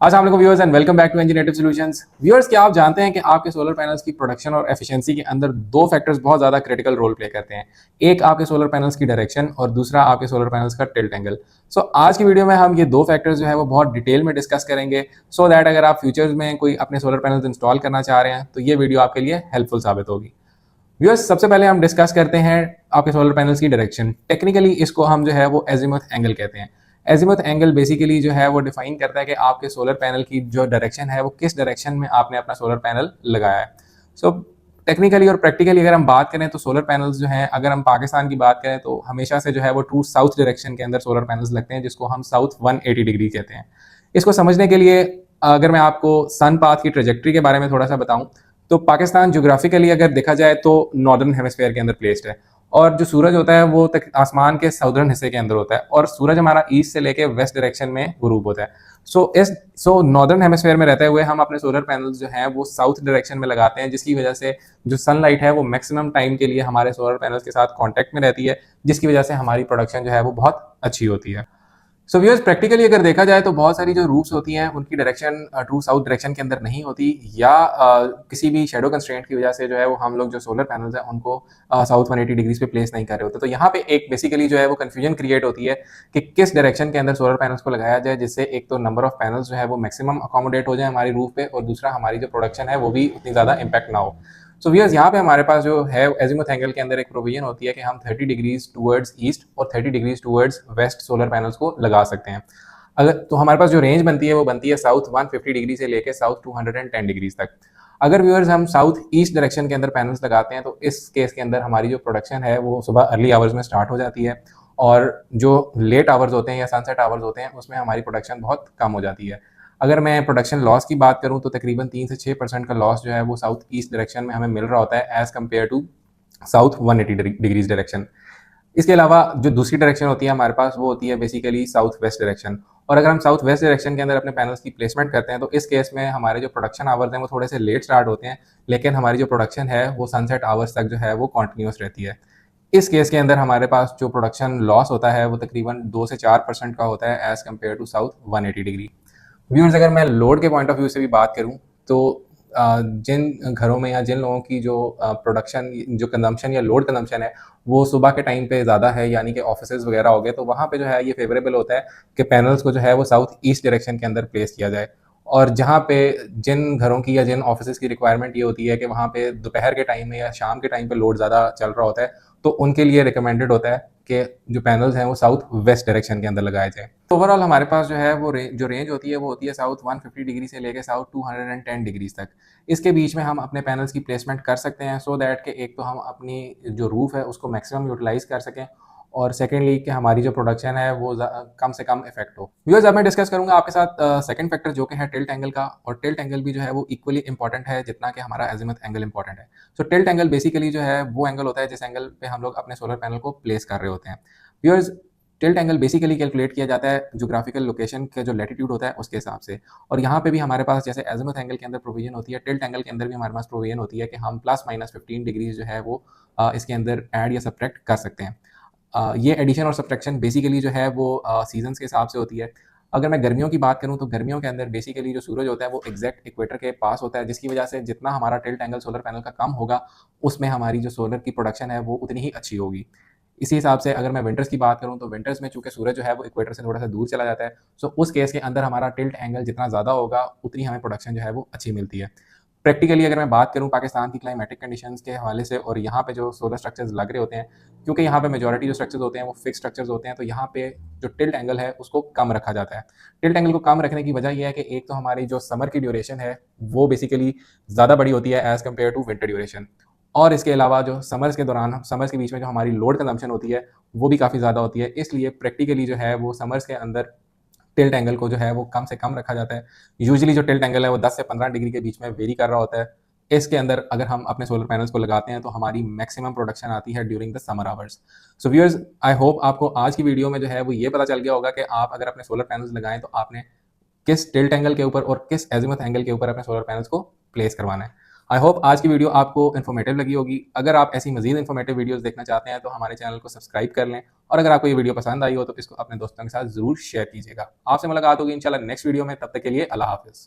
अस्सलाम वालेकुम viewers and welcome back to engineering solutions. Viewers, क्या आप जानते हैं कि आपके सोलर पैनल्स की प्रोडक्शन और एफिशिएंसी के अंदर दो फैक्टर्स बहुत ज़्यादा क्रिटिकल रोल प्ले करते हैं। एक आपके सोलर पैनल्स की डायरेक्शन और दूसरा आपके सोलर पैनल्स का टिल्ट एंगल। सो आज की वीडियो में हम ये दो फैक्टर्स जो है वो बहुत डिटेल में डिस्कस करेंगे, सो दैट अगर आप फ्यूचर में कोई अपने सोलर पैनल्स इंस्टॉल करना चाह रहे हैं तो ये वीडियो आपके लिए हेल्पफुल साबित होगी। व्यूअर्स, सबसे पहले हम डिस्कस करते हैं आपके सोलर पैनल्स की डायरेक्शन। टेक्निकली इसको हम जो है वो एजीमुथ एंगल कहते हैं। एजीमुथ एंगल बेसिकली जो है वो डिफाइन करता है कि आपके सोलर पैनल की जो डायरेक्शन है वो किस डायरेक्शन में आपने अपना सोलर पैनल लगाया है। सो टेक्निकली और प्रैक्टिकली अगर हम बात करें तो सोलर पैनल्स जो हैं, अगर हम पाकिस्तान की बात करें तो हमेशा से जो है वो ट्रू साउथ डायरेक्शन के अंदर सोलर पैनल्स लगते हैं, जिसको हम साउथ 180 डिग्री कहते हैं। इसको समझने के लिए अगर मैं आपको सन पाथ की ट्रेजेक्ट्री के बारे में थोड़ा सा बताऊं तो पाकिस्तान ज्योग्राफिकली अगर देखा जाए तो नॉर्दर्न हेमिस्फेयर के अंदर प्लेस्ड है, और जो सूरज होता है वो तक आसमान के साउदर्न हिस्से के अंदर होता है, और सूरज हमारा ईस्ट से लेके वेस्ट डायरेक्शन में गुरूब होता है। सो नॉर्दर्न हेमिस्फेयर में रहते हुए हम अपने सोलर पैनल्स जो हैं वो साउथ डायरेक्शन में लगाते हैं, जिसकी वजह से जो सनलाइट है वो मैक्सिमम टाइम के लिए हमारे सोलर पैनल्स के साथ कॉन्टैक्ट में रहती है, जिसकी वजह से हमारी प्रोडक्शन जो है वो बहुत अच्छी होती है। सो व्यूअर्स, प्रैक्टिकली अगर देखा जाए तो बहुत सारी जो रूट्स होती हैं उनकी डायरेक्शन ट्रू साउथ डायरेक्शन के अंदर नहीं होती, या किसी भी शेडो कंस्ट्रेंट की वजह से जो है वो हम लोग जो सोलर पैनल्स हैं उनको साउथ 180 डिग्रीज पे प्लेस नहीं कर रहे होते। तो यहाँ पे एक बेसिकली जो है वो कन्फ्यूजन क्रिएट होती है कि किस डायरेक्शन के अंदर सोलर पैनल्स को लगाया जाए, जिससे एक तो नंबर ऑफ पैनल्स जो है वो मैक्सिमम अकोमोडेट हो जाए हमारी रूफ पे, और दूसरा हमारी जो प्रोडक्शन है वो भी उतनी ज़्यादा इम्पैक्ट ना हो। सो व्यूअर्स, यहाँ पे हमारे पास जो है एजीमुथ एंगल के अंदर एक प्रोविजन होती है कि हम 30 डिग्रीज टूवर्ड्स ईस्ट और 30 degrees towards west solar panels को लगा सकते हैं। अगर तो हमारे पास जो रेंज बनती है वो बनती है साउथ 150 डिग्री से लेकर साउथ 210 डिग्रीज तक। अगर व्यूअर्स हम साउथ ईस्ट डायरेक्शन के अंदर पैनल्स लगाते हैं तो इस केस के अंदर हमारी जो प्रोडक्शन है वो सुबह अर्ली आवर्स में स्टार्ट हो जाती है, और जो लेट आवर्स होते हैं या सनसेट आवर्स होते हैं उसमें हमारी प्रोडक्शन बहुत कम हो जाती है। अगर मैं प्रोडक्शन लॉस की बात करूं तो तकरीबन 3 से 6% का लॉस जो है वो साउथ ईस्ट डायरेक्शन में हमें मिल रहा होता है as compare to south 180 degrees direction. इसके अलावा जो दूसरी डायरेक्शन होती है हमारे पास वो होती है बेसिकली साउथ वेस्ट डायरेक्शन, और अगर हम साउथ वेस्ट डायरेक्शन के अंदर अपने पैनल्स की प्लेसमेंट करते हैं तो इस केस में हमारे जो प्रोडक्शन आवर्स हैं वो थोड़े से लेट स्टार्ट होते हैं, लेकिन हमारी जो प्रोडक्शन है वो सनसेट आवर्स तक जो है वो कॉन्टिन्यूस रहती है। इस केस के अंदर हमारे पास जो प्रोडक्शन लॉस होता है वो तकरीबन 2 से 4% का होता है as compare to south 180 degree. Viewers, अगर मैं लोड के पॉइंट ऑफ व्यू से भी बात करूं तो जिन घरों में या जिन लोगों की जो प्रोडक्शन जो कंजम्पशन या लोड कंजम्पशन है वो सुबह के टाइम पे ज़्यादा है, यानी कि ऑफिसेज वगैरह हो गए, तो वहाँ पे जो है ये फेवरेबल होता है कि पैनल्स को जो है वो साउथ ईस्ट डायरेक्शन के अंदर प्लेस किया जाए। और जहाँ पे जिन घरों की या जिन ऑफिसेज की रिक्वायरमेंट ये होती है कि वहाँ पे दोपहर के टाइम में या शाम के टाइम पे लोड ज़्यादा चल रहा होता है, तो उनके लिए रिकमेंडेड होता है कि जो पैनल्स हैं वो साउथ वेस्ट डायरेक्शन के अंदर लगाए जाए। ओवरऑल हमारे पास जो है वो जो रेंज होती है वो होती है साउथ 150 डिग्री से लेकर साउथ 210 डिग्रीज तक। इसके बीच में हम अपने पैनल्स की प्लेसमेंट कर सकते हैं, सो दैट कि एक तो हम अपनी जो रूफ है उसको मैक्सिमम यूटिलाइज कर सकें, और सेकेंडली कि हमारी जो प्रोडक्शन है वो कम से कम इफेक्ट हो। व्यूअर्स, अब मैं डिस्कस करूंगा आपके साथ सेकंड फैक्टर जो कि है टिल्ट एंगल का, और टिल्ट एंगल भी जो है वो इक्वली इंपॉर्टेंट है जितना कि हमारा एजीमुथ एंगल इंपॉर्टेंट है। सो टिल्ट एंगल बेसिकली जो है वो एंगल होता है जिस एंगल पे हम लोग अपने सोलर पैनल को प्लेस कर रहे होते हैं। Viewers, tilt angle basically calculate किया जाता है जोग्राफिकल लोकेशन का जो लैटिट्यूड होता है उसके हिसाब से, और यहाँ पे भी हमारे पास जैसे एजीमुथ एंगल के अंदर प्रोविजन होती है, टिल्ट एंगल के अंदर भी हमारे पास प्रोविजन होती है कि हम +- 15 डिग्रीज जो है वो इसके अंदर ऐड या सब्ट्रैक्ट कर सकते हैं। ये एडिशन और सब्ट्रैक्शन बेसिकली जो है वो सीजन्स के हिसाब से होती है। अगर मैं गर्मियों की बात करूं तो गर्मियों के अंदर बेसिकली जो सूरज होता है वो एग्जैक्ट इक्वेटर के पास होता है, जिसकी वजह से जितना हमारा टिल्ट एंगल सोलर पैनल का कम होगा उसमें हमारी जो सोलर की प्रोडक्शन है वो उतनी ही अच्छी होगी। इसी हिसाब से अगर मैं विंटर्स की बात करूं तो विंटर्स में चूंकि सूरज जो है वो इक्वेटर से थोड़ा सा दूर चला जाता है, सो उस केस के अंदर हमारा टिल्ट एंगल जितना ज़्यादा होगा उतनी हमें प्रोडक्शन जो है वो अच्छी मिलती है। प्रैक्टिकली अगर मैं बात करूं पाकिस्तान की क्लाइमेटिक कंडीशंस के हवाले से और यहाँ पे जो सोलर स्ट्रक्चर्स लग रहे होते हैं, क्योंकि यहाँ पे मेजॉरिटी जो स्ट्रक्चर्स होते हैं वो फिक्स स्ट्रक्चर्स होते हैं, तो यहाँ पे जो टिल्ट एंगल है उसको कम रखा जाता है। टिल्ट एंगल को कम रखने की वजह यह है कि एक तो हमारी जो समर की ड्यूरेशन है वो बेसिकली ज़्यादा बड़ी होती है as compare to winter duration, और इसके अलावा जो समर्स के दौरान समर्स के बीच में जो हमारी लोड कंजम्पशन होती है वो भी काफ़ी ज़्यादा होती है, इसलिए प्रैक्टिकली जो है वो समर्स के अंदर टिल्ट एंगल को जो है वो कम से कम रखा जाता है। यूजुअली जो टिल्ट एंगल है वो 10 से 15 डिग्री के बीच में वेरी कर रहा होता है। इसके अंदर अगर हम अपने सोलर पैनल्स को लगाते हैं तो हमारी मैक्सिमम प्रोडक्शन आती है during the summer hours. So viewers, I hope आपको आज की वीडियो में जो है वो ये पता चल गया होगा कि आप अगर अपने सोलर पैनल्स लगाएं तो आपने किस टिल्ट एंगल के ऊपर और किस एजीमुथ एंगल के ऊपर अपने सोलर पैनल्स को प्लेस करवाना है। आई होप आज की वीडियो आपको इन्फॉर्मेटिव लगी होगी। अगर आप ऐसी मजीद इन्फॉर्मेटिव वीडियोस देखना चाहते हैं तो हमारे चैनल को सब्सक्राइब कर लें, और अगर आपको ये वीडियो पसंद आई हो तो इसको अपने दोस्तों के साथ जरूर शेयर कीजिएगा। आपसे मुलाकात होगी इंशाल्लाह नेक्स्ट वीडियो में, तब तक के लिए अल्लाह हाफिज़।